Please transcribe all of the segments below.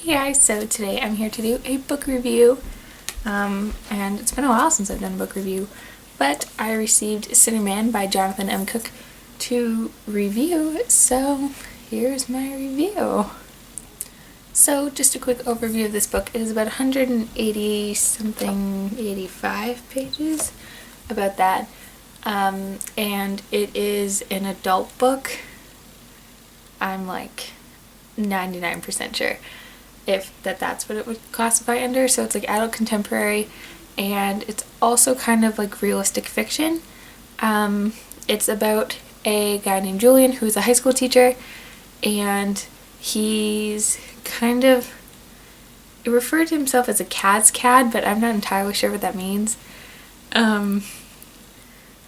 Hey guys, so today I'm here to do a book review, and it's been a while since I've done a book review, but I received Sinnerman by Jonathan M. Cook to review, so here's my review. So just a quick overview of this book. It is about 180 something, 85 pages, about that, and it is an adult book. I'm like 99% sure if that's what it would classify under. So it's like adult contemporary, and it's also kind of like realistic fiction. It's about a guy named Julian who's a high school teacher, and he's kind of, it referred to himself as a cad's cad, but I'm not entirely sure what that means.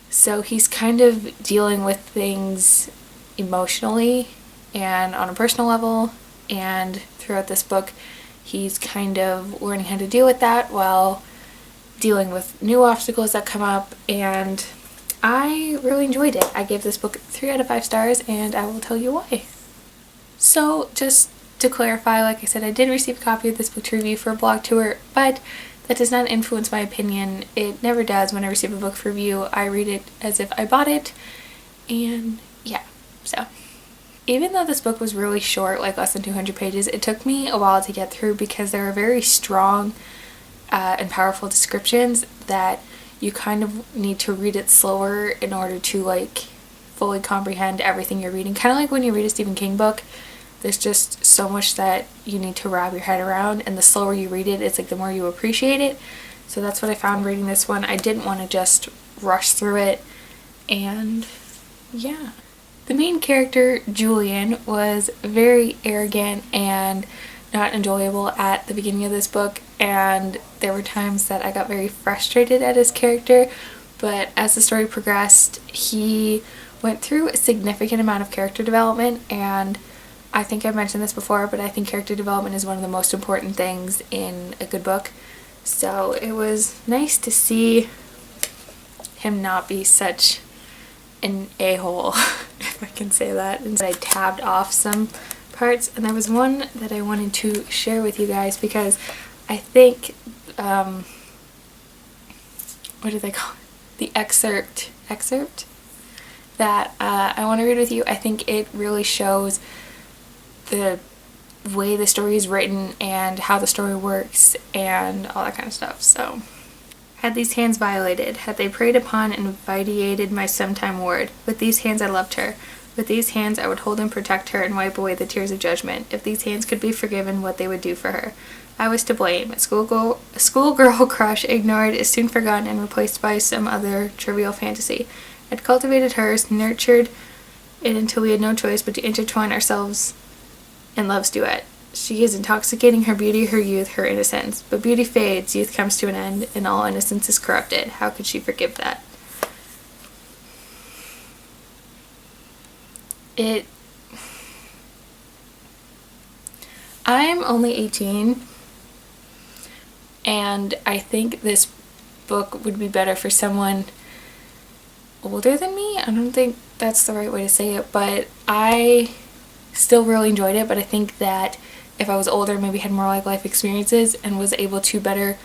So he's kind of dealing with things emotionally and on a personal level, and throughout this book he's kind of learning how to deal with that while dealing with new obstacles that come up, and I really enjoyed it. I gave this book 3 out of 5 stars, and I will tell you why. So just to clarify, like I said, I did receive a copy of this book to review for a blog tour, but that does not influence my opinion. It never does. When I receive a book for review, I read it as if I bought it, and yeah, so even though this book was really short, like less than 200 pages, it took me a while to get through because there are very strong and powerful descriptions that you kind of need to read it slower in order to like fully comprehend everything you're reading. Kind of like when you read a Stephen King book, there's just so much that you need to wrap your head around, and the slower you read it, it's like the more you appreciate it. So that's what I found reading this one. I didn't want to just rush through it, and yeah. The main character, Julian, was very arrogant and not enjoyable at the beginning of this book, and there were times that I got very frustrated at his character, but as the story progressed, he went through a significant amount of character development, and I think I've mentioned this before, but I think character development is one of the most important things in a good book, so it was nice to see him not be such an a-hole, if I can say that. And so I tabbed off some parts, and there was one that I wanted to share with you guys because I think, what do they call it? The excerpt that I want to read with you. I think it really shows the way the story is written and how the story works and all that kind of stuff. So, had these hands violated, had they preyed upon and vitiated my sometime ward, with these hands I loved her. With these hands I would hold and protect her and wipe away the tears of judgment. If these hands could be forgiven, what they would do for her. I was to blame. A schoolgirl crush ignored is soon forgotten and replaced by some other trivial fantasy. I'd cultivated hers, nurtured it until we had no choice but to intertwine ourselves in love's duet. She is intoxicating, her beauty, her youth, her innocence. But beauty fades, youth comes to an end, and all innocence is corrupted. How could she forgive that? I'm only 18, and I think this book would be better for someone older than me. I don't think that's the right way to say it, but I still really enjoyed it, but I think that if I was older, maybe had more like life experiences and was able to better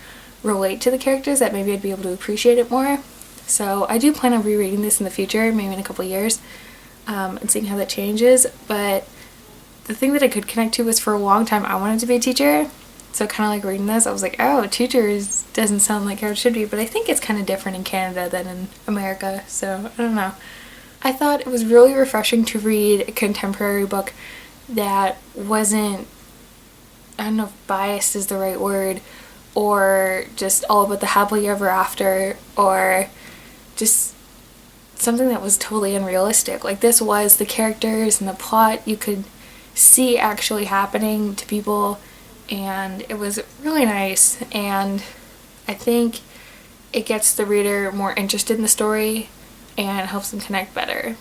relate to the characters, that maybe I'd be able to appreciate it more. So I do plan on rereading this in the future, maybe in a couple of years, and seeing how that changes. But the thing that I could connect to was, for a long time I wanted to be a teacher, so kind of like reading this, I was like, oh, teachers doesn't sound like how it should be, but I think it's kind of different in Canada than in America, so I don't know. I thought it was really refreshing to read a contemporary book that wasn't, I don't know if biased is the right word, or just all about the happily ever after, or just something that was totally unrealistic. Like, this was the characters and the plot you could see actually happening to people, and it was really nice, and I think it gets the reader more interested in the story and helps them connect better.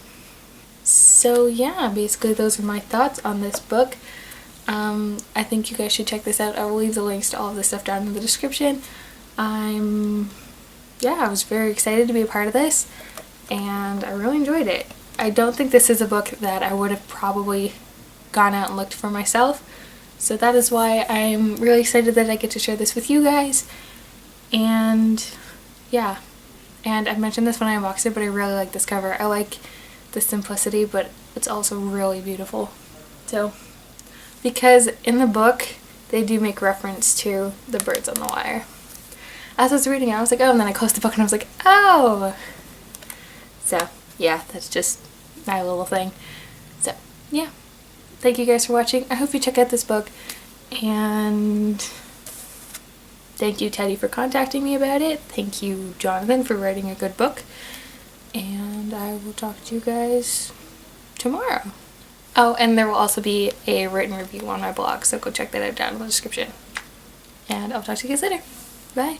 So yeah, basically those are my thoughts on this book. I think you guys should check this out. I will leave the links to all of this stuff down in the description. I was very excited to be a part of this, and I really enjoyed it. I don't think this is a book that I would have probably gone out and looked for myself, So that is why I'm really excited that I get to share this with you guys. And yeah, and I mentioned this when I unboxed it, but I really like this cover. I like the simplicity, but it's also really beautiful. So, because in the book, they do make reference to the birds on the wire. As I was reading it, I was like, oh, and then I closed the book and I was like, oh! So, yeah, that's just my little thing. So, yeah. Thank you guys for watching. I hope you check out this book, and thank you, Teddy, for contacting me about it. Thank you, Jonathan, for writing a good book. And I will talk to you guys tomorrow. Oh, and there will also be a written review on my blog, so go check that out down in the description. And I'll talk to you guys later. Bye.